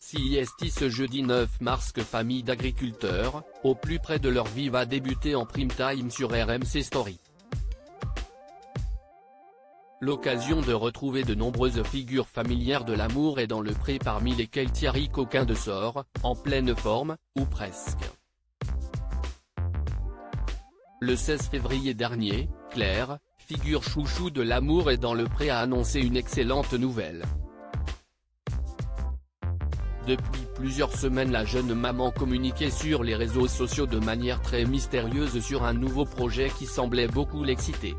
CIST ce jeudi 9 mars que famille d'agriculteurs, au plus près de leur vie va débuter en prime time sur RMC Story. L'occasion de retrouver de nombreuses figures familières de l'amour et dans le pré parmi lesquelles Thierry Coquin de Sort, en pleine forme, ou presque. Le 16 février dernier, Claire, figure chouchou de l'amour et dans le pré a annoncé une excellente nouvelle. Depuis plusieurs semaines la jeune maman communiquait sur les réseaux sociaux de manière très mystérieuse sur un nouveau projet qui semblait beaucoup l'exciter.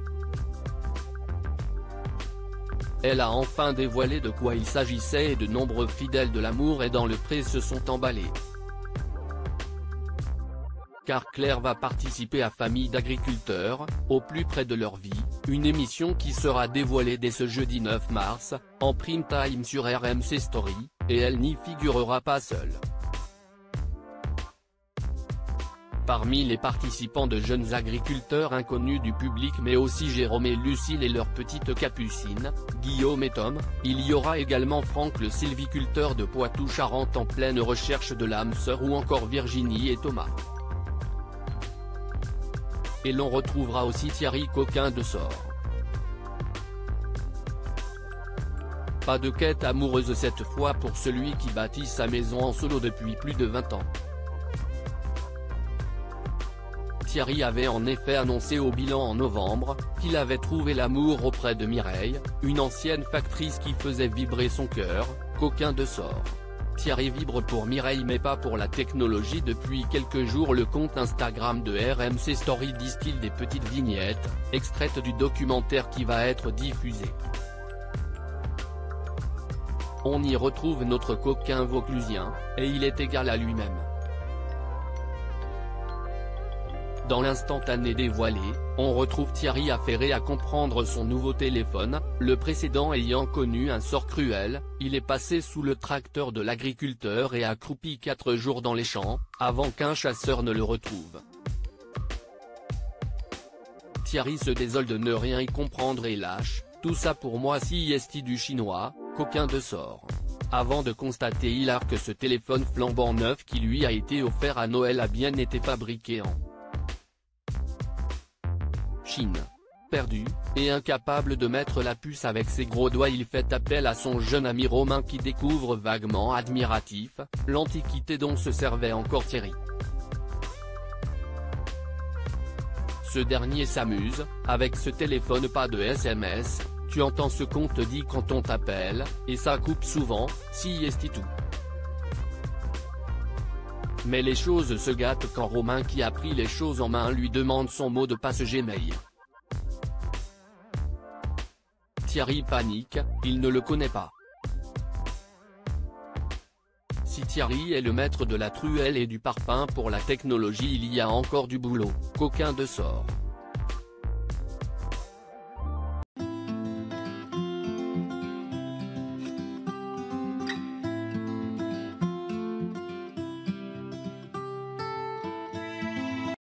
Elle a enfin dévoilé de quoi il s'agissait et de nombreux fidèles de l'amour et dans le pré se sont emballés. Car Claire va participer à Famille d'agriculteurs, au plus près de leur vie, une émission qui sera dévoilée dès ce jeudi 9 mars, en prime time sur RMC Story, et elle n'y figurera pas seule. Parmi les participants de jeunes agriculteurs inconnus du public mais aussi Jérôme et Lucille et leur petite Capucine, Guillaume et Tom, il y aura également Franck le sylviculteur de Poitou-Charentes en pleine recherche de l'âme sœur ou encore Virginie et Thomas. Et l'on retrouvera aussi Thierry Coquin de Sort. Pas de quête amoureuse cette fois pour celui qui bâtit sa maison en solo depuis plus de 20 ans. Thierry avait en effet annoncé au bilan en novembre, qu'il avait trouvé l'amour auprès de Mireille, une ancienne factrice qui faisait vibrer son cœur, Coquin de Sort. Thierry vibre pour Mireille mais pas pour la technologie. Depuis quelques jours le compte Instagram de RMC Story distille des petites vignettes, extraites du documentaire qui va être diffusé. On y retrouve notre coquin vauclusien, et il est égal à lui-même. Dans l'instantané dévoilé, on retrouve Thierry affairé à comprendre son nouveau téléphone, le précédent ayant connu un sort cruel. Il est passé sous le tracteur de l'agriculteur et a croupi 4 jours dans les champs, avant qu'un chasseur ne le retrouve. Thierry se désole de ne rien y comprendre et lâche, tout ça pour moi CIST du chinois, Coquin de Sort. Avant de constater hilar que ce téléphone flambant neuf qui lui a été offert à Noël a bien été fabriqué en Chine. Perdu, et incapable de mettre la puce avec ses gros doigts, il fait appel à son jeune ami Romain qui découvre vaguement admiratif, l'antiquité dont se servait encore Thierry. Ce dernier s'amuse, avec ce téléphone pas de SMS, tu entends ce qu'on te dit quand on t'appelle, et ça coupe souvent, CIST tout. Mais les choses se gâtent quand Romain qui a pris les choses en main lui demande son mot de passe Gmail. Thierry panique, il ne le connaît pas. Si Thierry est le maître de la truelle et du parpaing pour la technologie, il y a encore du boulot, Coquin de Sort.